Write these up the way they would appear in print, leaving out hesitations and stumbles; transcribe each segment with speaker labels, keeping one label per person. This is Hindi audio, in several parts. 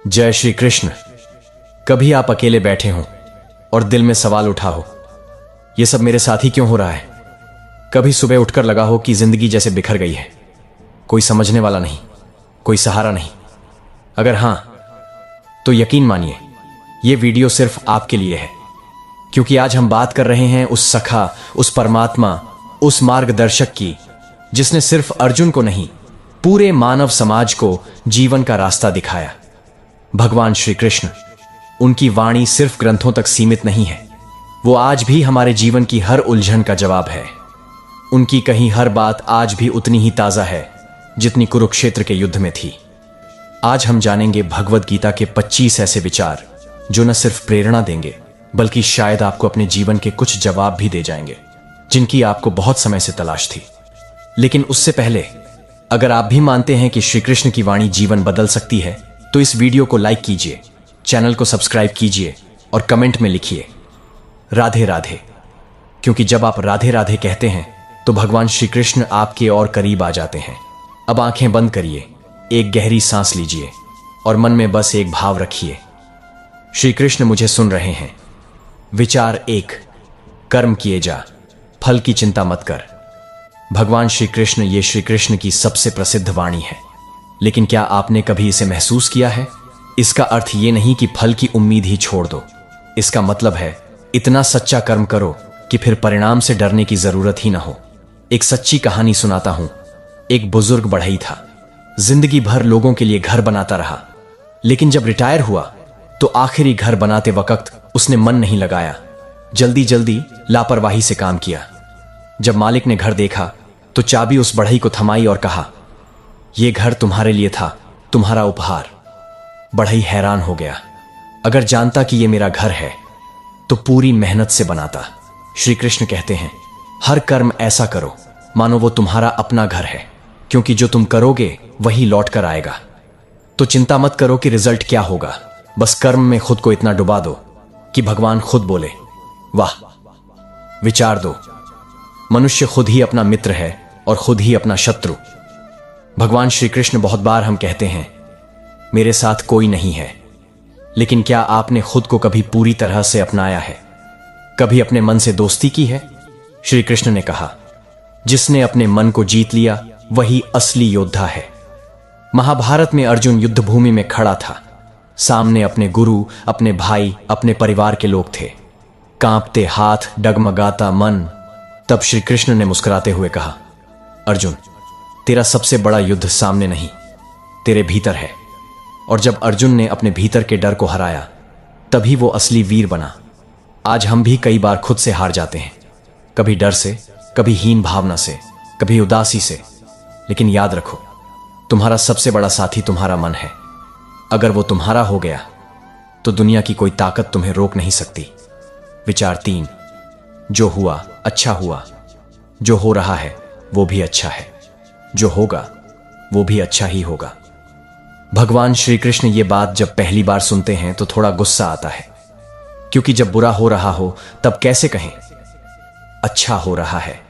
Speaker 1: जय श्री कृष्ण। कभी आप अकेले बैठे हों और दिल में सवाल उठा हो, यह सब मेरे साथ ही क्यों हो रहा है। कभी सुबह उठकर लगा हो कि जिंदगी जैसे बिखर गई है, कोई समझने वाला नहीं, कोई सहारा नहीं। अगर हां, तो यकीन मानिए यह वीडियो सिर्फ आपके लिए है, क्योंकि आज हम बात कर रहे हैं उस सखा, उस परमात्मा, उस मार्गदर्शक की, जिसने सिर्फ अर्जुन को नहीं, पूरे मानव समाज को जीवन का रास्ता दिखाया। भगवान श्री कृष्ण। उनकी वाणी सिर्फ ग्रंथों तक सीमित नहीं है, वो आज भी हमारे जीवन की हर उलझन का जवाब है। उनकी कही हर बात आज भी उतनी ही ताजा है जितनी कुरुक्षेत्र के युद्ध में थी। आज हम जानेंगे भगवद गीता के 25 ऐसे विचार जो न सिर्फ प्रेरणा देंगे, बल्कि शायद आपको अपने जीवन के कुछ जवाब भी दे जाएंगे जिनकी आपको बहुत समय से तलाश थी। लेकिन उससे पहले, अगर आप भी मानते हैं कि श्री कृष्ण की वाणी जीवन बदल सकती है, तो इस वीडियो को लाइक कीजिए, चैनल को सब्सक्राइब कीजिए और कमेंट में लिखिए राधे राधे। क्योंकि जब आप राधे राधे कहते हैं तो भगवान श्री कृष्ण आपके और करीब आ जाते हैं। अब आंखें बंद करिए, एक गहरी सांस लीजिए और मन में बस एक भाव रखिए, श्री कृष्ण मुझे सुन रहे हैं। विचार 1, कर्म किए जा, फल की चिंता मत कर। भगवान श्री कृष्ण, ये श्री कृष्ण की सबसे प्रसिद्ध वाणी है, लेकिन क्या आपने कभी इसे महसूस किया है? इसका अर्थ ये नहीं कि फल की उम्मीद ही छोड़ दो। इसका मतलब है इतना सच्चा कर्म करो कि फिर परिणाम से डरने की जरूरत ही ना हो। एक सच्ची कहानी सुनाता हूं। एक बुजुर्ग बढ़ई था, जिंदगी भर लोगों के लिए घर बनाता रहा, लेकिन जब रिटायर हुआ तो आखिरी घर बनाते वक्त उसने मन नहीं लगाया, जल्दी जल्दी लापरवाही से काम किया। जब मालिक ने घर देखा तो चाबी उस बढ़ई को थमाई और कहा, यह घर तुम्हारे लिए था, तुम्हारा उपहार। बढ़ई हैरान हो गया। अगर जानता कि यह मेरा घर है तो पूरी मेहनत से बनाता। श्री कृष्ण कहते हैं, हर कर्म ऐसा करो मानो वो तुम्हारा अपना घर है, क्योंकि जो तुम करोगे वही लौट कर आएगा। तो चिंता मत करो कि रिजल्ट क्या होगा, बस कर्म में खुद को इतना डुबा दो कि भगवान खुद बोले वाह। विचार 2, मनुष्य खुद ही अपना मित्र है और खुद ही अपना शत्रु। भगवान श्री कृष्ण बहुत बार हम कहते हैं, मेरे साथ कोई नहीं है, लेकिन क्या आपने खुद को कभी पूरी तरह से अपनाया है? कभी अपने मन से दोस्ती की है? श्री कृष्ण ने कहा, जिसने अपने मन को जीत लिया वही असली योद्धा है। महाभारत में अर्जुन युद्ध भूमि में खड़ा था, सामने अपने गुरु, अपने भाई, अपने परिवार के लोग थे। कांपते हाथ, डगमगाता मन। तब श्री कृष्ण ने मुस्कुराते हुए कहा, अर्जुन, तेरा सबसे बड़ा युद्ध सामने नहीं, तेरे भीतर है। और जब अर्जुन ने अपने भीतर के डर को हराया, तभी वो असली वीर बना। आज हम भी कई बार खुद से हार जाते हैं, कभी डर से, कभी हीन भावना से, कभी उदासी से। लेकिन याद रखो, तुम्हारा सबसे बड़ा साथी तुम्हारा मन है। अगर वो तुम्हारा हो गया तो दुनिया की कोई ताकत तुम्हें रोक नहीं सकती। विचार 3, जो हुआ अच्छा हुआ, जो हो रहा है वो भी अच्छा है, जो होगा वो भी अच्छा ही होगा। भगवान श्री कृष्ण ये बात जब पहली बार सुनते हैं तो थोड़ा गुस्सा आता है, क्योंकि जब बुरा हो रहा हो तब कैसे कहें अच्छा हो रहा है।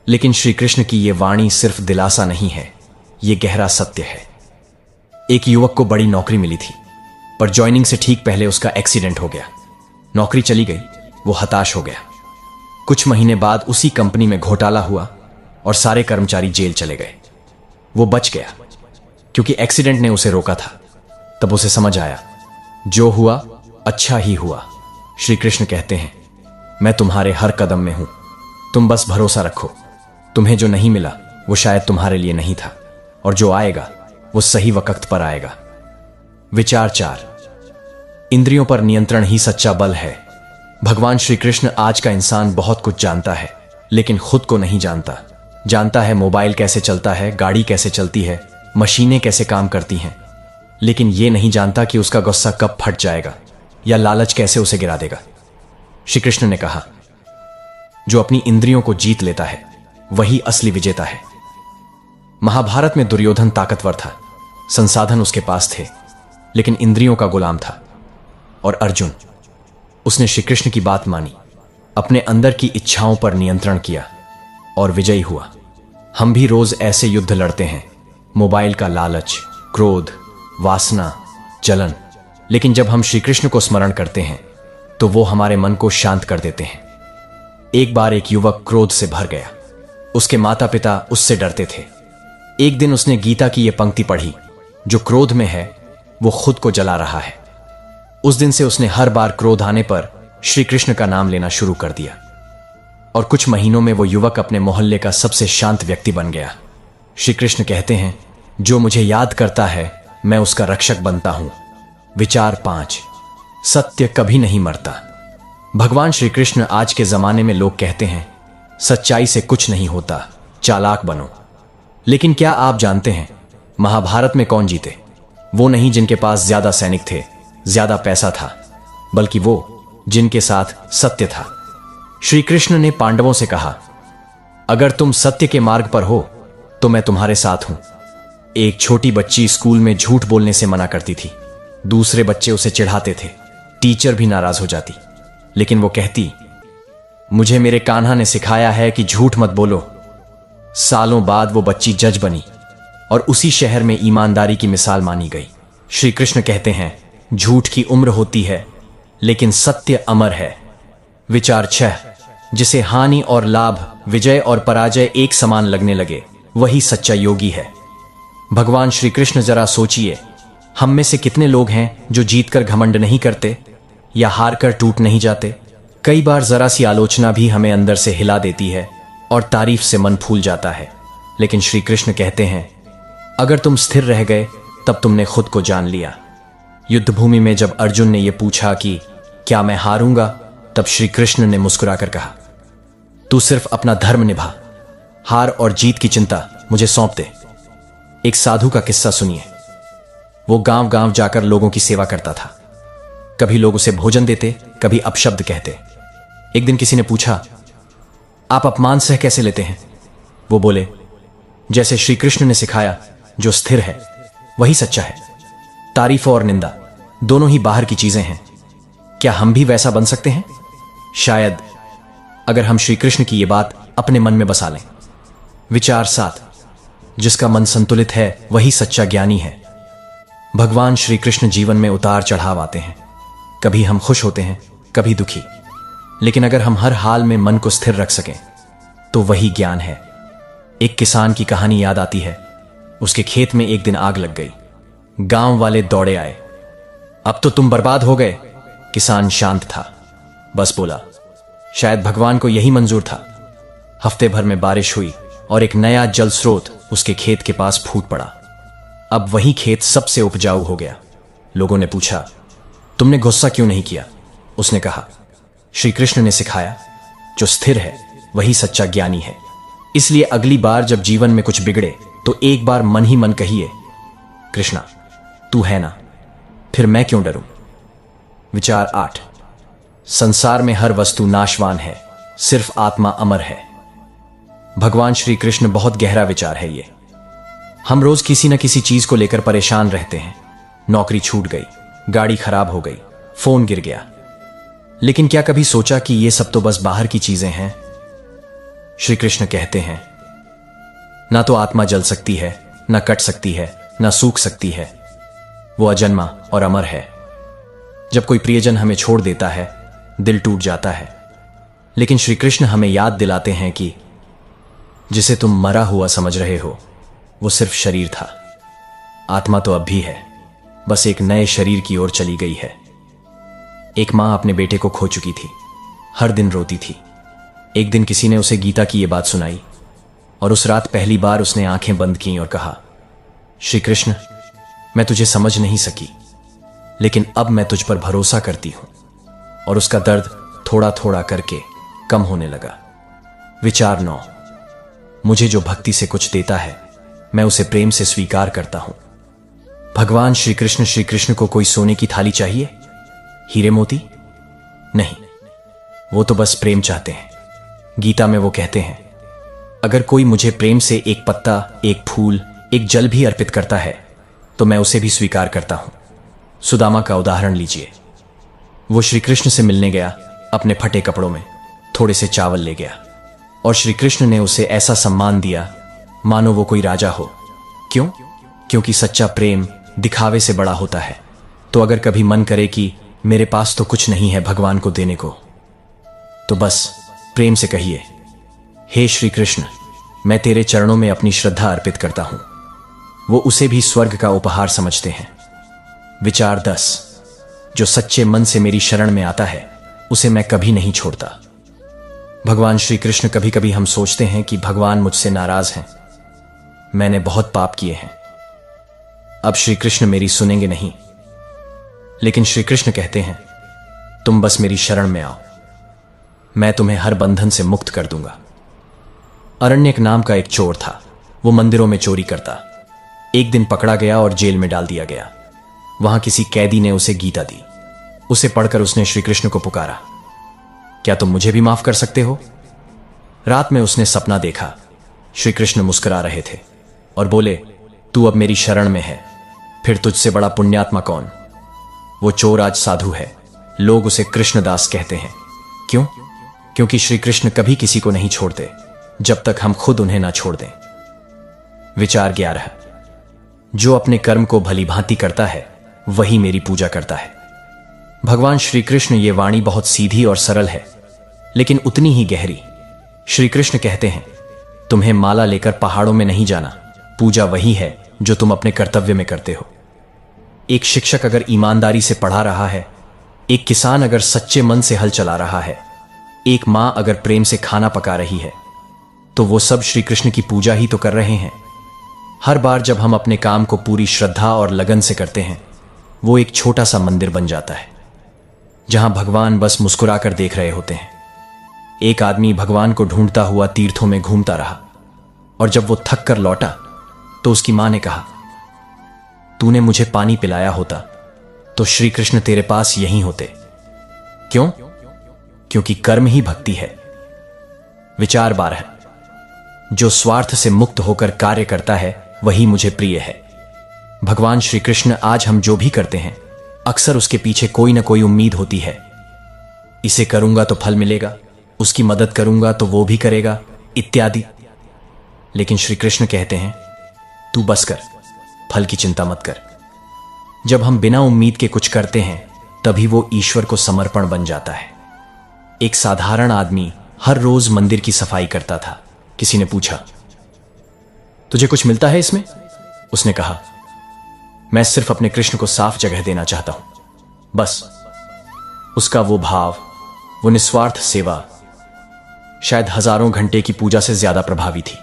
Speaker 1: लेकिन श्री कृष्ण की यह वाणी सिर्फ दिलासा नहीं है, यह गहरा सत्य है। एक युवक को बड़ी नौकरी मिली थी, पर ज्वाइनिंग से ठीक पहले उसका एक्सीडेंट हो गया। नौकरी चली गई, वो हताश हो गया। कुछ महीने बाद उसी कंपनी में घोटाला हुआ और सारे कर्मचारी जेल चले गए। वो बच गया क्योंकि एक्सीडेंट ने उसे रोका था। तब उसे समझ आया, जो हुआ अच्छा ही हुआ। श्री कृष्ण कहते हैं, मैं तुम्हारे हर कदम में हूं, तुम बस भरोसा रखो। तुम्हें जो नहीं मिला वो शायद तुम्हारे लिए नहीं था, और जो आएगा वो सही वक्त पर आएगा। विचार 4, इंद्रियों पर नियंत्रण ही सच्चा बल है। भगवान श्री कृष्ण, आज का इंसान बहुत कुछ जानता है, लेकिन खुद को नहीं जानता। जानता है मोबाइल कैसे चलता है, गाड़ी कैसे चलती है, मशीनें कैसे काम करती हैं, लेकिन यह नहीं जानता कि उसका गुस्सा कब फट जाएगा या लालच कैसे उसे गिरा देगा। श्री कृष्ण ने कहा, जो अपनी इंद्रियों को जीत लेता है वही असली विजेता है। महाभारत में दुर्योधन ताकतवर था, संसाधन उसके पास थे, लेकिन इंद्रियों का गुलाम था। और अर्जुन, उसने श्री कृष्ण की बात मानी, अपने अंदर की इच्छाओं पर नियंत्रण किया और विजयी हुआ। हम भी रोज ऐसे युद्ध लड़ते हैं, मोबाइल का लालच, क्रोध, वासना, जलन। लेकिन जब हम श्री कृष्ण को स्मरण करते हैं तो वो हमारे मन को शांत कर देते हैं। एक बार एक युवक क्रोध से भर गया। उसके माता पिता उससे डरते थे। एक दिन उसने गीता की यह पंक्ति पढ़ी, जो क्रोध में है वो खुद को जला रहा है। उस दिन से उसने हर बार क्रोध आने पर श्री कृष्ण का नाम लेना शुरू कर दिया और कुछ महीनों में वो युवक अपने मोहल्ले का सबसे शांत व्यक्ति बन गया। श्री कृष्ण कहते हैं, जो मुझे याद करता है मैं उसका रक्षक बनता हूं। विचार 5, सत्य कभी नहीं मरता। भगवान श्री कृष्ण आज के जमाने में लोग कहते हैं सच्चाई से कुछ नहीं होता, चालाक बनो। लेकिन क्या आप जानते हैं महाभारत में कौन जीते? वो नहीं जिनके पास ज्यादा सैनिक थे, ज्यादा पैसा था, बल्कि वो जिनके साथ सत्य था। श्री कृष्ण ने पांडवों से कहा, अगर तुम सत्य के मार्ग पर हो तो मैं तुम्हारे साथ हूं। एक छोटी बच्ची स्कूल में झूठ बोलने से मना करती थी। दूसरे बच्चे उसे चिढ़ाते थे। टीचर भी नाराज हो जाती, लेकिन वो कहती, मुझे मेरे कान्हा ने सिखाया है कि झूठ मत बोलो। सालों बाद वो बच्ची जज बनी और उसी शहर में ईमानदारी की मिसाल मानी गई। श्री कृष्ण कहते हैं, झूठ की उम्र होती है लेकिन सत्य अमर है। विचार 6, जिसे हानि और लाभ, विजय और पराजय एक समान लगने लगे, वही सच्चा योगी है। भगवान श्री कृष्ण जरा सोचिए, हम में से कितने लोग हैं जो जीतकर घमंड नहीं करते या हार कर टूट नहीं जाते? कई बार जरा सी आलोचना भी हमें अंदर से हिला देती है और तारीफ से मन फूल जाता है। लेकिन श्री कृष्ण कहते हैं, अगर तुम स्थिर रह गए तब तुमने खुद को जान लिया। युद्ध भूमि में जब अर्जुन ने यह पूछा कि क्या मैं हारूंगा, तब श्री कृष्ण ने मुस्कुराकर कहा, तू सिर्फ अपना धर्म निभा, हार और जीत की चिंता मुझे सौंप दे। एक साधु का किस्सा सुनिए। वो गांव गांव जाकर लोगों की सेवा करता था। कभी लोग उसे भोजन देते, कभी अपशब्द कहते। एक दिन किसी ने पूछा, आप अपमान सह कैसे लेते हैं? वो बोले, जैसे श्री कृष्ण ने सिखाया, जो स्थिर है वही सच्चा है। तारीफ और निंदा दोनों ही बाहर की चीजें हैं। क्या हम भी वैसा बन सकते हैं? शायद, अगर हम श्री कृष्ण की ये बात अपने मन में बसा लें। विचार 7, जिसका मन संतुलित है वही सच्चा ज्ञानी है। भगवान श्री कृष्ण जीवन में उतार चढ़ाव आते हैं। कभी हम खुश होते हैं, कभी दुखी, लेकिन अगर हम हर हाल में मन को स्थिर रख सकें तो वही ज्ञान है। एक किसान की कहानी याद आती है। उसके खेत में एक दिन आग लग गई। गांव वाले दौड़े आए। अब तो तुम बर्बाद हो गए। किसान शांत था, बस बोला, शायद भगवान को यही मंजूर था। हफ्ते भर में बारिश हुई और एक नया जल स्रोत उसके खेत के पास फूट पड़ा। अब वही खेत सबसे उपजाऊ हो गया। लोगों ने पूछा, तुमने गुस्सा क्यों नहीं किया? उसने कहा, श्री कृष्ण ने सिखाया, जो स्थिर है वही सच्चा ज्ञानी है। इसलिए अगली बार जब जीवन में कुछ बिगड़े तो एक बार मन ही मन कहिए, कृष्णा तू है ना, फिर मैं क्यों डरूं। विचार 8, संसार में हर वस्तु नाशवान है, सिर्फ आत्मा अमर है। भगवान श्री कृष्ण बहुत गहरा विचार है ये। हम रोज किसी न किसी चीज को लेकर परेशान रहते हैं। नौकरी छूट गई, गाड़ी खराब हो गई, फोन गिर गया। लेकिन क्या कभी सोचा कि ये सब तो बस बाहर की चीजें हैं? श्री कृष्ण कहते हैं, ना तो आत्मा जल सकती है, ना कट सकती है, ना सूख सकती है। वो अजन्मा और अमर है। जब कोई प्रियजन हमें छोड़ देता है, दिल टूट जाता है, लेकिन श्री कृष्ण हमें याद दिलाते हैं कि जिसे तुम मरा हुआ समझ रहे हो वो सिर्फ शरीर था। आत्मा तो अब भी है, बस एक नए शरीर की ओर चली गई है। एक मां अपने बेटे को खो चुकी थी, हर दिन रोती थी। एक दिन किसी ने उसे गीता की यह बात सुनाई और उस रात पहली बार उसने आंखें बंद की और कहा, श्री कृष्ण मैं तुझे समझ नहीं सकी, लेकिन अब मैं तुझ पर भरोसा करती हूं। और उसका दर्द थोड़ा थोड़ा करके कम होने लगा। विचार 9, मुझे जो भक्ति से कुछ देता है मैं उसे प्रेम से स्वीकार करता हूं। भगवान श्री कृष्ण को कोई सोने की थाली चाहिए, हीरे मोती नहीं, वो तो बस प्रेम चाहते हैं। गीता में वो कहते हैं, अगर कोई मुझे प्रेम से एक पत्ता, एक फूल, एक जल भी अर्पित करता है तो मैं उसे भी स्वीकार करता हूं। सुदामा का उदाहरण लीजिए। वो श्री कृष्ण से मिलने गया, अपने फटे कपड़ों में थोड़े से चावल ले गया और श्री कृष्ण ने उसे ऐसा सम्मान दिया मानो वो कोई राजा हो। क्यों? क्योंकि सच्चा प्रेम दिखावे से बड़ा होता है। तो अगर कभी मन करे कि मेरे पास तो कुछ नहीं है भगवान को देने को, तो बस प्रेम से कहिए, हे श्री कृष्ण, मैं तेरे चरणों में अपनी श्रद्धा अर्पित करता हूं। वो उसे भी स्वर्ग का उपहार समझते हैं। विचार 10। जो सच्चे मन से मेरी शरण में आता है उसे मैं कभी नहीं छोड़ता। भगवान श्री कृष्ण, कभी कभी हम सोचते हैं कि भगवान मुझसे नाराज हैं, मैंने बहुत पाप किए हैं, अब श्री कृष्ण मेरी सुनेंगे नहीं। लेकिन श्री कृष्ण कहते हैं, तुम बस मेरी शरण में आओ, मैं तुम्हें हर बंधन से मुक्त कर दूंगा। अरण्यक नाम का एक चोर था। वो मंदिरों में चोरी करता। एक दिन पकड़ा गया और जेल में डाल दिया गया। वहां किसी कैदी ने उसे गीता दी। उसे पढ़कर उसने श्री कृष्ण को पुकारा, क्या तुम मुझे भी माफ कर सकते हो? रात में उसने सपना देखा। श्री कृष्ण मुस्कुरा रहे थे और बोले, तू अब मेरी शरण में है, फिर तुझसे बड़ा पुण्यात्मा कौन? वो चोर आज साधु है। लोग उसे कृष्णदास कहते हैं। क्यों? क्योंकि श्री कृष्ण कभी किसी को नहीं छोड़ते जब तक हम खुद उन्हें ना छोड़ दें। विचार 11। जो अपने कर्म को भली भांति करता है वही मेरी पूजा करता है। भगवान श्री कृष्ण, ये वाणी बहुत सीधी और सरल है, लेकिन उतनी ही गहरी। श्री कृष्ण कहते हैं, तुम्हें माला लेकर पहाड़ों में नहीं जाना, पूजा वही है जो तुम अपने कर्तव्य में करते हो। एक शिक्षक अगर ईमानदारी से पढ़ा रहा है, एक किसान अगर सच्चे मन से हल चला रहा है, एक मां अगर प्रेम से खाना पका रही है, तो वो सब श्री कृष्ण की पूजा ही तो कर रहे हैं। हर बार जब हम अपने काम को पूरी श्रद्धा और लगन से करते हैं, वो एक छोटा सा मंदिर बन जाता है जहां भगवान बस मुस्कुराकर देख रहे होते हैं। एक आदमी भगवान को ढूंढता हुआ तीर्थों में घूमता रहा और जब वो थक कर लौटा तो उसकी मां ने कहा, तूने मुझे पानी पिलाया होता तो श्री कृष्ण तेरे पास यहीं होते। क्यों? क्योंकि कर्म ही भक्ति है। विचार 12। जो स्वार्थ से मुक्त होकर कार्य करता है वही मुझे प्रिय है। भगवान श्री कृष्ण, आज हम जो भी करते हैं अक्सर उसके पीछे कोई ना कोई उम्मीद होती है। इसे करूंगा तो फल मिलेगा, उसकी मदद करूंगा तो वो भी करेगा, इत्यादि। लेकिन श्री कृष्ण कहते हैं, तू बस कर, फल की चिंता मत कर। जब हम बिना उम्मीद के कुछ करते हैं तभी वो ईश्वर को समर्पण बन जाता है। एक साधारण आदमी हर रोज मंदिर की सफाई करता था। किसी ने पूछा, तुझे कुछ मिलता है इसमें? उसने कहा, मैं सिर्फ अपने कृष्ण को साफ जगह देना चाहता हूं, बस। उसका वो भाव, वो निस्वार्थ सेवा शायद हजारों घंटे की पूजा से ज्यादा प्रभावी थी।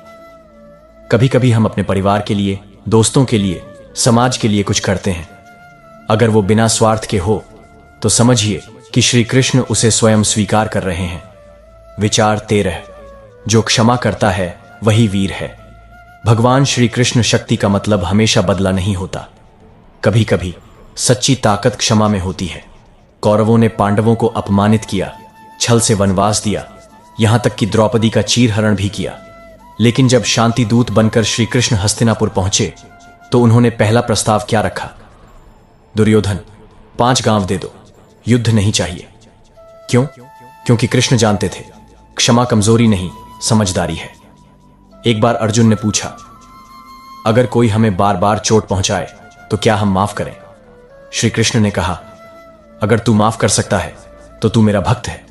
Speaker 1: कभी कभी हम अपने परिवार के लिए, दोस्तों के लिए, समाज के लिए कुछ करते हैं। अगर वो बिना स्वार्थ के हो तो समझिए कि श्री कृष्ण उसे स्वयं स्वीकार कर रहे हैं। विचार 13। जो क्षमा करता है वही वीर है। भगवान श्री कृष्ण, शक्ति का मतलब हमेशा बदला नहीं होता। कभी कभी सच्ची ताकत क्षमा में होती है। कौरवों ने पांडवों को अपमानित किया, छल से वनवास दिया, यहां तक कि द्रौपदी का चीरहरण भी किया। लेकिन जब शांति दूत बनकर श्री कृष्ण हस्तिनापुर पहुंचे तो उन्होंने पहला प्रस्ताव क्या रखा? दुर्योधन, 5 गांव दे दो, युद्ध नहीं चाहिए। क्यों? क्योंकि कृष्ण जानते थे क्षमा कमजोरी नहीं, समझदारी है। एक बार अर्जुन ने पूछा, अगर कोई हमें बार बार चोट पहुंचाए तो क्या हम माफ करें? श्री कृष्ण ने कहा, अगर तू माफ कर सकता है तो तू मेरा भक्त है,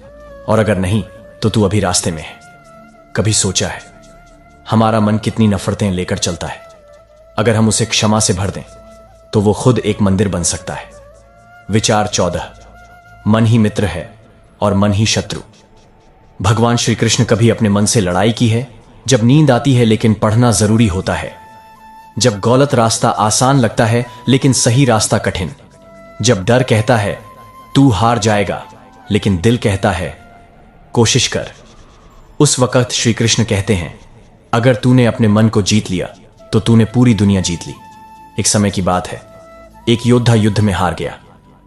Speaker 1: और अगर नहीं तो तू अभी रास्ते में है। कभी सोचा है हमारा मन कितनी नफरतें लेकर चलता है? अगर हम उसे क्षमा से भर दें तो वो खुद एक मंदिर बन सकता है। विचार 14। मन ही मित्र है और मन ही शत्रु। भगवान श्री कृष्ण कभी अपने मन से लड़ाई की है? जब नींद आती है लेकिन पढ़ना जरूरी होता है, जब गलत रास्ता आसान लगता है लेकिन सही रास्ता कठिन, जब डर कहता है तू हार जाएगा लेकिन दिल कहता है कोशिश कर, उस वक्त श्री कृष्ण कहते हैं, अगर तूने अपने मन को जीत लिया तो तूने पूरी दुनिया जीत ली। एक समय की बात है, एक योद्धा युद्ध में हार गया।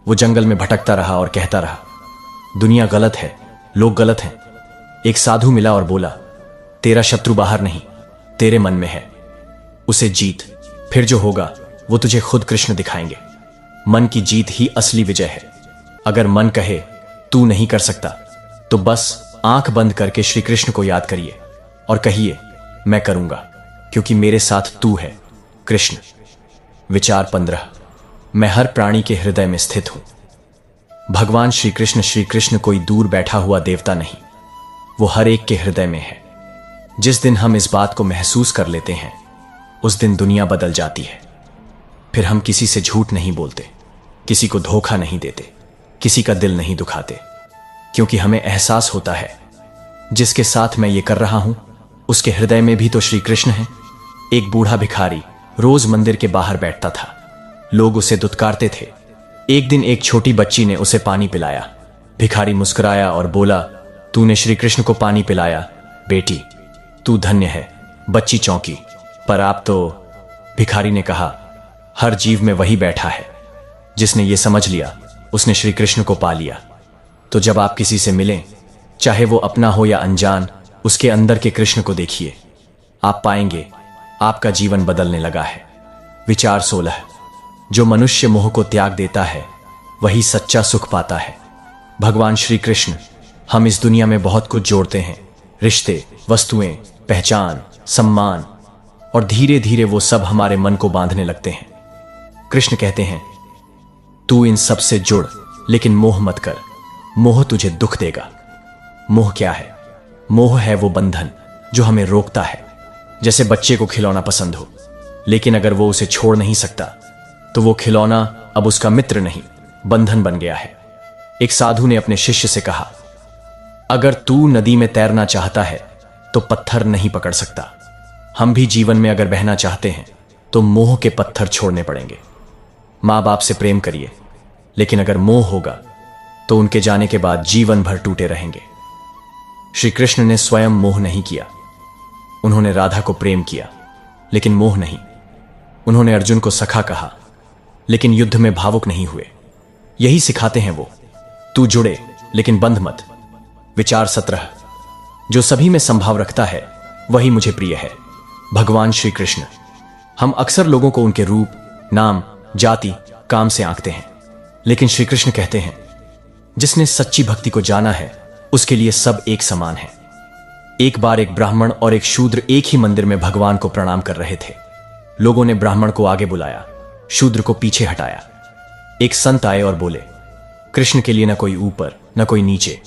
Speaker 1: वो जंगल में भटकता रहा और कहता रहा, दुनिया गलत है, लोग गलत हैं। एक साधु मिला और बोला, तेरा शत्रु बाहर नहीं, तेरे मन में है, उसे जीत, फिर जो होगा वो तुझे खुद कृष्ण दिखाएंगे। मन की जीत ही असली विजय है। अगर मन कहे तू नहीं कर सकता तो बस आंख बंद करके श्री कृष्ण को याद करिए और कहिए, मैं करूंगा क्योंकि मेरे साथ तू है कृष्ण। विचार 15। मैं हर प्राणी के हृदय में स्थित हूं। भगवान श्री कृष्ण कोई दूर बैठा हुआ देवता नहीं, वो हर एक के हृदय में है। जिस दिन हम इस बात को महसूस कर लेते हैं, उस दिन दुनिया बदल जाती है। फिर हम किसी से झूठ नहीं बोलते, किसी को धोखा नहीं देते, किसी का दिल नहीं दुखाते, क्योंकि हमें एहसास होता है जिसके साथ मैं ये कर रहा हूं उसके हृदय में भी तो श्री कृष्ण है। एक बूढ़ा भिखारी रोज मंदिर के बाहर बैठता था। लोग उसे दुत्कारते थे। एक दिन एक छोटी बच्ची ने उसे पानी पिलाया। भिखारी मुस्कुराया और बोला, तूने श्री कृष्ण को पानी पिलाया बेटी, तू धन्य है। बच्ची चौंकी, पर आप तो। भिखारी ने कहा, हर जीव में वही बैठा है, जिसने ये समझ लिया उसने श्री कृष्ण को पा लिया। तो जब आप किसी से मिलें, चाहे वो अपना हो या अनजान, उसके अंदर के कृष्ण को देखिए। आप पाएंगे आपका जीवन बदलने लगा है। विचार 16। जो मनुष्य मोह को त्याग देता है वही सच्चा सुख पाता है। भगवान श्री कृष्ण हम इस दुनिया में बहुत कुछ जोड़ते हैं, रिश्ते, वस्तुएं, पहचान, सम्मान, और धीरे धीरे वो सब हमारे मन को बांधने लगते हैं। कृष्ण कहते हैं, तू इन सब से जुड़, लेकिन मोह मत कर, मोह तुझे दुख देगा। मोह क्या है? मोह है वो बंधन जो हमें रोकता है। जैसे बच्चे को खिलौना पसंद हो, लेकिन अगर वो उसे छोड़ नहीं सकता तो वो खिलौना अब उसका मित्र नहीं, बंधन बन गया है। एक साधु ने अपने शिष्य से कहा, अगर तू नदी में तैरना चाहता है तो पत्थर नहीं पकड़ सकता। हम भी जीवन में अगर बहना चाहते हैं तो मोह के पत्थर छोड़ने पड़ेंगे। मां बाप से प्रेम करिए, लेकिन अगर मोह होगा तो उनके जाने के बाद जीवन भर टूटे रहेंगे। श्री कृष्ण ने स्वयं मोह नहीं किया। उन्होंने राधा को प्रेम किया, लेकिन मोह नहीं। उन्होंने अर्जुन को सखा कहा, लेकिन युद्ध में भावुक नहीं हुए। यही सिखाते हैं वो, तू जुड़े लेकिन बंध मत। विचार 17। जो सभी में संभाव रखता है वही मुझे प्रिय है। भगवान श्री कृष्ण। हम अक्सर लोगों को उनके रूप, नाम, जाति, काम से आंकते हैं, लेकिन श्री कृष्ण कहते हैं, जिसने सच्ची भक्ति को जाना है उसके लिए सब एक समान है। एक बार एक ब्राह्मण और एक शूद्र एक ही मंदिर में भगवान को प्रणाम कर रहे थे। लोगों ने ब्राह्मण को आगे बुलाया, शूद्र को पीछे हटाया। एक संत आए और बोले, कृष्ण के लिए न कोई ऊपर न कोई नीचे,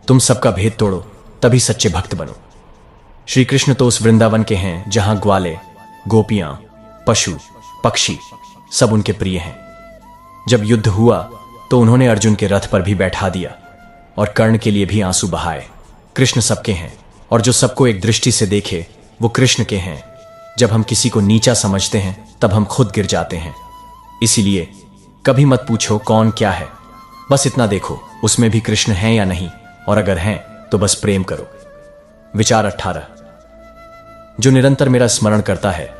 Speaker 1: तुम सबका भेद तोड़ो, तभी सच्चे भक्त बनो। श्री कृष्ण तो उस वृंदावन के हैं जहां ग्वाले, गोपियां, पशु, पक्षी सब उनके प्रिय हैं। जब युद्ध हुआ तो उन्होंने अर्जुन के रथ पर भी बैठा दिया और कर्ण के लिए भी आंसू बहाए। कृष्ण सबके हैं, और जो सबको एक दृष्टि से देखे वो कृष्ण के हैं। जब हम किसी को नीचा समझते हैं तब हम खुद गिर जाते हैं। इसीलिए कभी मत पूछो कौन क्या है, बस इतना देखो उसमें भी कृष्ण हैं या नहीं, और अगर हैं तो बस प्रेम करो। विचार 18। जो निरंतर मेरा स्मरण करता है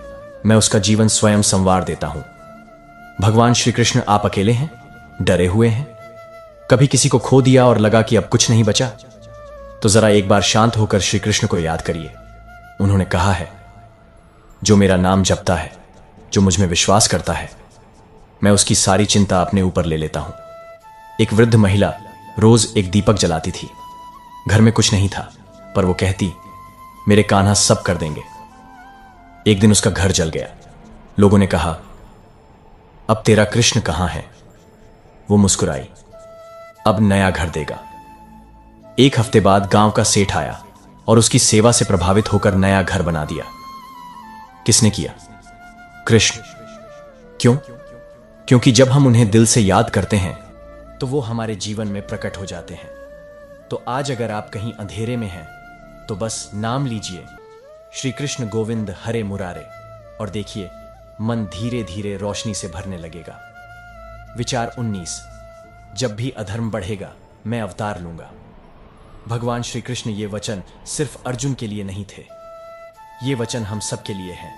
Speaker 1: मैं उसका जीवन स्वयं संवार देता हूं। भगवान श्री कृष्ण आप अकेले हैं, डरे हुए हैं? कभी किसी को खो दिया और लगा कि अब कुछ नहीं बचा? तो जरा एक बार शांत होकर श्री कृष्ण को याद करिए। उन्होंने कहा है, जो मेरा नाम जपता है, जो मुझ में विश्वास करता है, मैं उसकी सारी चिंता अपने ऊपर ले लेता हूं। एक वृद्ध महिला रोज एक दीपक जलाती थी। घर में कुछ नहीं था, पर वो कहती, मेरे कान्हा सब कर देंगे। एक दिन उसका घर जल गया। लोगों ने कहा, अब तेरा कृष्ण कहां है? वो मुस्कुराई, अब नया घर देगा। एक हफ्ते बाद गांव का सेठ आया और उसकी सेवा से प्रभावित होकर नया घर बना दिया। किसने किया? कृष्ण। क्यों? क्योंकि जब हम उन्हें दिल से याद करते हैं तो वो हमारे जीवन में प्रकट हो जाते हैं। तो आज अगर आप कहीं अंधेरे में हैं तो बस नाम लीजिए, श्री कृष्ण गोविंद हरे मुरारे, और देखिए मन धीरे धीरे रोशनी से भरने लगेगा। विचार 19। जब भी अधर्म बढ़ेगा मैं अवतार लूंगा। भगवान श्री कृष्ण ये वचन सिर्फ अर्जुन के लिए नहीं थे, ये वचन हम सब के लिए हैं।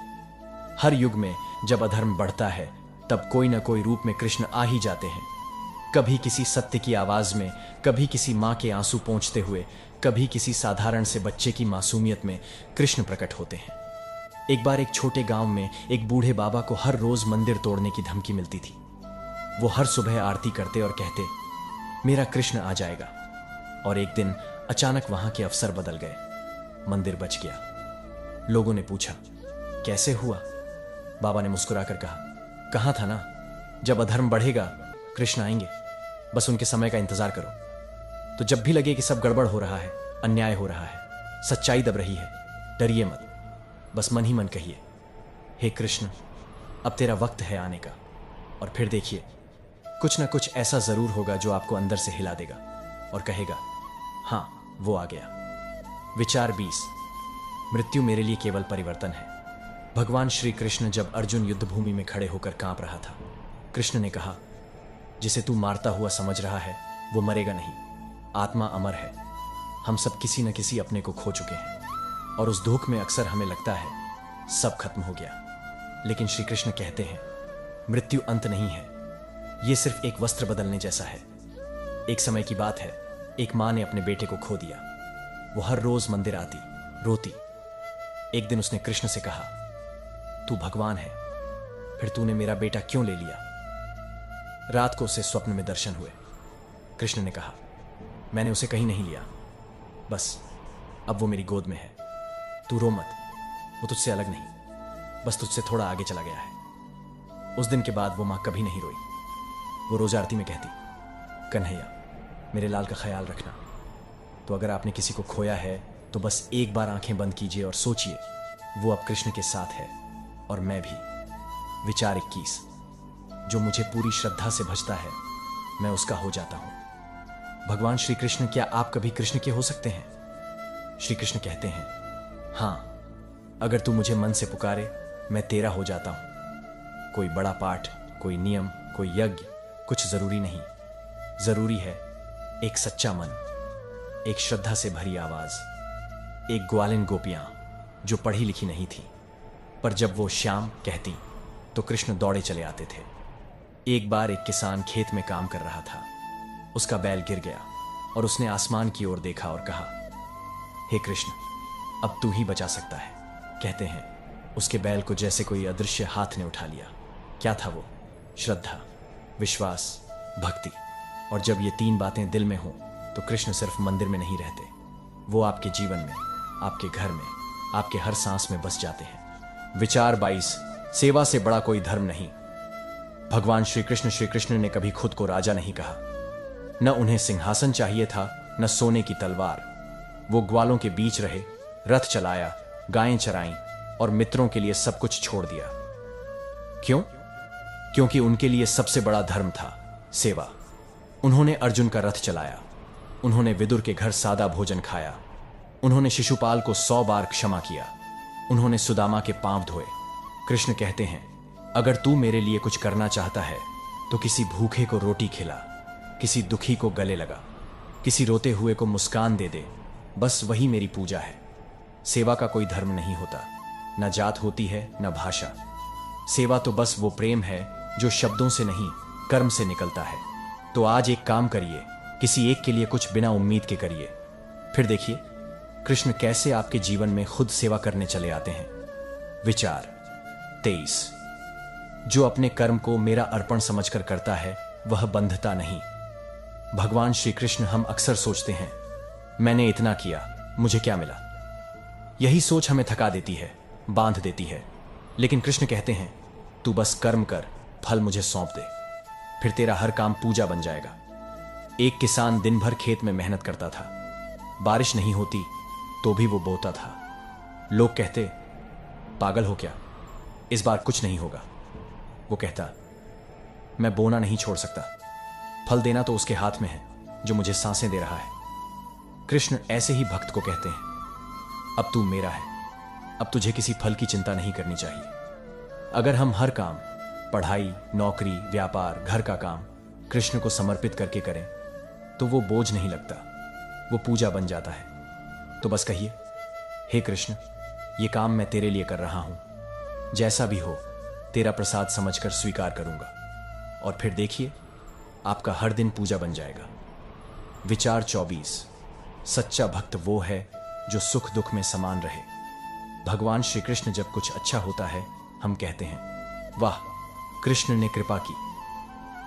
Speaker 1: हर युग में जब अधर्म बढ़ता है तब कोई ना कोई रूप में कृष्ण आ ही जाते हैं। कभी किसी सत्य की आवाज में, कभी किसी मां के आंसू पोंछते हुए, कभी किसी साधारण से बच्चे की मासूमियत में कृष्ण प्रकट होते हैं। एक बार एक छोटे गांव में एक बूढ़े बाबा को हर रोज मंदिर तोड़ने की धमकी मिलती थी। वो हर सुबह आरती करते और कहते, मेरा कृष्ण आ जाएगा। और एक दिन अचानक वहां के अफसर बदल गए, मंदिर बच गया। लोगों ने पूछा, कैसे हुआ? बाबा ने मुस्कुराकर कहा, कहां था ना, जब अधर्म बढ़ेगा कृष्ण आएंगे, बस उनके समय का इंतजार करो। तो जब भी लगे कि सब गड़बड़ हो रहा है, अन्याय हो रहा है, सच्चाई दब रही है, डरिए मत, बस मन ही मन कहिए, हे कृष्ण अब तेरा वक्त है आने का। और फिर देखिए, कुछ ना कुछ ऐसा जरूर होगा जो आपको अंदर से हिला देगा और कहेगा, हाँ वो आ गया। विचार 20। मृत्यु मेरे लिए केवल परिवर्तन है। भगवान श्री कृष्ण जब अर्जुन युद्धभूमि में खड़े होकर कांप रहा था, कृष्ण ने कहा, जिसे तू मारता हुआ समझ रहा है वो मरेगा नहीं, आत्मा अमर है। हम सब किसी न किसी अपने को खो चुके हैं और उस दुख में अक्सर हमें लगता है सब खत्म हो गया। लेकिन श्री कृष्ण कहते हैं, मृत्यु अंत नहीं है, यह सिर्फ एक वस्त्र बदलने जैसा है। एक समय की बात है, एक मां ने अपने बेटे को खो दिया। वो हर रोज मंदिर आती, रोती। एक दिन उसने कृष्ण से कहा, तू भगवान है, फिर तूने मेरा बेटा क्यों ले लिया? रात को उसे स्वप्न में दर्शन हुए। कृष्ण ने कहा, मैंने उसे कहीं नहीं लिया, बस अब वो मेरी गोद में है। तू रो मत, वो तुझसे अलग नहीं, बस तुझसे थोड़ा आगे चला गया है। उस दिन के बाद वो मां कभी नहीं रोई। वो रोज आरती में कहती, कन्हैया मेरे लाल का ख्याल रखना। तो अगर आपने किसी को खोया है तो बस एक बार आंखें बंद कीजिए और सोचिए, वो अब कृष्ण के साथ है और मैं भी। विचार 21। जो मुझे पूरी श्रद्धा से भजता है मैं उसका हो जाता हूं। भगवान श्री कृष्ण, क्या आप कभी कृष्ण के हो सकते हैं? श्री कृष्ण कहते हैं, हां, अगर तू मुझे मन से पुकारे मैं तेरा हो जाता हूं। कोई बड़ा पाठ, कोई नियम, कोई यज्ञ कुछ जरूरी नहीं। जरूरी है एक सच्चा मन, एक श्रद्धा से भरी आवाज, एक ग्वालिन गोपियां जो पढ़ी लिखी नहीं थी, पर जब वो श्याम कहती तो कृष्ण दौड़े चले आते थे। एक बार एक किसान खेत में काम कर रहा था। उसका बैल गिर गया और उसने आसमान की ओर देखा और कहा, हे कृष्ण अब तू ही बचा सकता है। कहते हैं उसके बैल को जैसे कोई अदृश्य हाथ ने उठा लिया। क्या था वो? श्रद्धा, विश्वास, भक्ति। और जब ये तीन बातें दिल में हों तो कृष्ण सिर्फ मंदिर में नहीं रहते, वो आपके जीवन में, आपके घर में, आपके हर सांस में बस जाते हैं। विचार 22। सेवा से बड़ा कोई धर्म नहीं। भगवान श्री कृष्ण ने कभी खुद को राजा नहीं कहा। न उन्हें सिंहासन चाहिए था, न सोने की तलवार। वो ग्वालों के बीच रहे, रथ चलाया, गायें चराईं और मित्रों के लिए सब कुछ छोड़ दिया। क्यों? क्योंकि उनके लिए सबसे बड़ा धर्म था सेवा। उन्होंने अर्जुन का रथ चलाया, उन्होंने विदुर के घर सादा भोजन खाया, उन्होंने शिशुपाल को 100 बार क्षमा किया, उन्होंने सुदामा के पांव धोए। कृष्ण कहते हैं, अगर तू मेरे लिए कुछ करना चाहता है तो किसी भूखे को रोटी खिला, किसी दुखी को गले लगा, किसी रोते हुए को मुस्कान दे दे, बस वही मेरी पूजा है। सेवा का कोई धर्म नहीं होता, न जात होती है न भाषा। सेवा तो बस वो प्रेम है जो शब्दों से नहीं कर्म से निकलता है। तो आज एक काम करिए, किसी एक के लिए कुछ बिना उम्मीद के करिए, फिर देखिए कृष्ण कैसे आपके जीवन में खुद सेवा करने चले आते हैं। विचार 23। जो अपने कर्म को मेरा अर्पण समझकर करता है वह बंधता नहीं। भगवान श्री कृष्ण, हम अक्सर सोचते हैं मैंने इतना किया, मुझे क्या मिला। यही सोच हमें थका देती है, बांध देती है। लेकिन कृष्ण कहते हैं, तू बस कर्म कर, फल मुझे सौंप दे, फिर तेरा हर काम पूजा बन जाएगा। एक किसान दिन भर खेत में मेहनत करता था, बारिश नहीं होती तो भी वो बोता था। लोग कहते, पागल हो क्या, इस बार कुछ नहीं होगा। वो कहता, मैं बोना नहीं छोड़ सकता, फल देना तो उसके हाथ में है जो मुझे सांसें दे रहा है। कृष्ण ऐसे ही भक्त को कहते हैं, अब तू मेरा है, अब तुझे किसी फल की चिंता नहीं करनी चाहिए। अगर हम हर काम, पढ़ाई, नौकरी, व्यापार, घर का काम कृष्ण को समर्पित करके करें तो वो बोझ नहीं लगता, वो पूजा बन जाता है। तो बस कहिए, हे कृष्ण, ये काम मैं तेरे लिए कर रहा हूं, जैसा भी हो तेरा प्रसाद समझकर स्वीकार करूंगा। और फिर देखिए आपका हर दिन पूजा बन जाएगा। विचार 24। सच्चा भक्त वो है जो सुख दुख में समान रहे। भगवान श्री कृष्ण, जब कुछ अच्छा होता है हम कहते हैं, वाह कृष्ण ने कृपा की।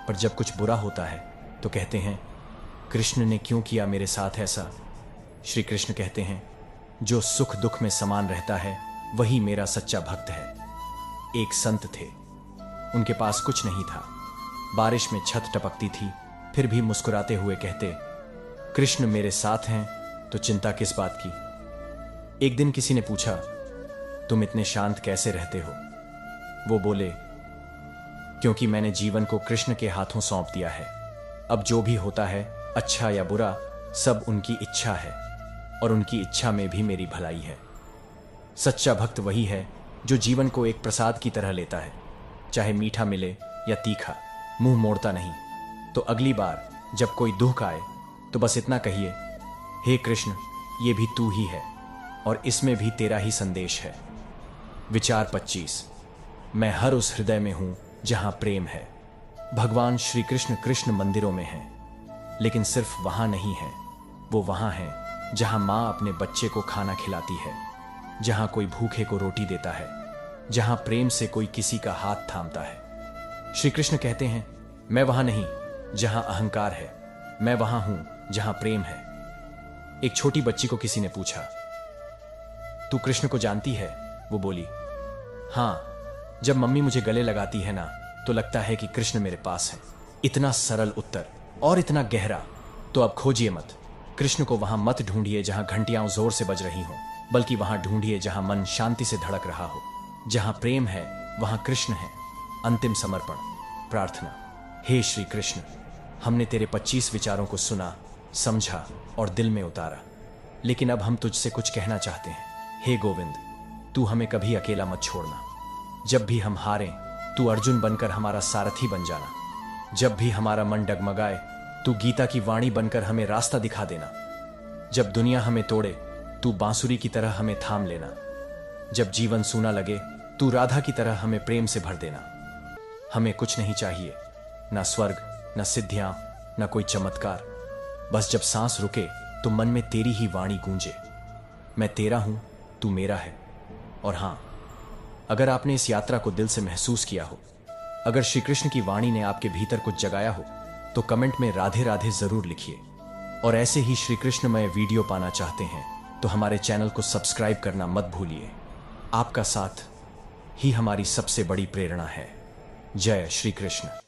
Speaker 1: पर जब कुछ बुरा होता है तो कहते हैं, कृष्ण ने क्यों किया मेरे साथ ऐसा। श्री कृष्ण कहते हैं, जो सुख दुख में समान रहता है वही मेरा सच्चा भक्त है। एक संत थे, उनके पास कुछ नहीं था, बारिश में छत टपकती थी, फिर भी मुस्कुराते हुए कहते, कृष्ण मेरे साथ हैं तो चिंता किस बात की। एक दिन किसी ने पूछा, तुम इतने शांत कैसे रहते हो? वो बोले, क्योंकि मैंने जीवन को कृष्ण के हाथों सौंप दिया है। अब जो भी होता है, अच्छा या बुरा, सब उनकी इच्छा है और उनकी इच्छा में भी मेरी भलाई है। सच्चा भक्त वही है जो जीवन को एक प्रसाद की तरह लेता है, चाहे मीठा मिले या तीखा, मुंह मोड़ता नहीं। तो अगली बार जब कोई दुख आए तो बस इतना कहिए, हे कृष्ण, ये भी तू ही है और इसमें भी तेरा ही संदेश है। विचार 25। मैं हर उस हृदय में हूं जहां प्रेम है। भगवान श्री कृष्ण कृष्ण मंदिरों में हैं, लेकिन सिर्फ वहां नहीं है, वो वहां हैं जहां मां अपने बच्चे को खाना खिलाती है, जहां कोई भूखे को रोटी देता है, जहां प्रेम से कोई किसी का हाथ थामता है। श्री कृष्ण कहते हैं, मैं वहां नहीं जहां अहंकार है, मैं वहां हूं जहां प्रेम है। एक छोटी बच्ची को किसी ने पूछा, तू कृष्ण को जानती है? वो बोली, हां, जब मम्मी मुझे गले लगाती है ना, तो लगता है कि कृष्ण मेरे पास है। इतना सरल उत्तर और इतना गहरा। तो अब खोजिए मत, कृष्ण को वहां मत ढूंढिए जहां घंटियां जोर से बज रही हों, बल्कि वहां ढूंढिए जहां मन शांति से धड़क रहा हो। जहां प्रेम है वहां कृष्ण है। अंतिम समर्पण, प्रार्थना। हे श्री कृष्ण, हमने तेरे 25 विचारों को सुना, समझा और दिल में उतारा, लेकिन अब हम तुझसे कुछ कहना चाहते हैं। हे गोविंद, तू हमें कभी अकेला मत छोड़ना। जब भी हम हारें, तू अर्जुन बनकर हमारा सारथी बन जाना। जब भी हमारा मन डगमगाए, तू गीता की वाणी बनकर हमें रास्ता दिखा देना। जब दुनिया हमें तोड़े, तू बांसुरी की तरह हमें थाम लेना। जब जीवन सूना लगे, तू राधा की तरह हमें प्रेम से भर देना। हमें कुछ नहीं चाहिए, ना स्वर्ग, ना सिद्धियां, ना कोई चमत्कार। बस जब सांस रुके तो मन में तेरी ही वाणी गूंजे, मैं तेरा हूं, तू मेरा है। और हां, अगर आपने इस यात्रा को दिल से महसूस किया हो, अगर श्री कृष्ण की वाणी ने आपके भीतर कुछ जगाया हो, तो कमेंट में राधे राधे जरूर लिखिए। और ऐसे ही श्री कृष्णमय वीडियो पाना चाहते हैं तो हमारे चैनल को सब्सक्राइब करना मत भूलिए। आपका साथ ही हमारी सबसे बड़ी प्रेरणा है। जय श्री कृष्ण।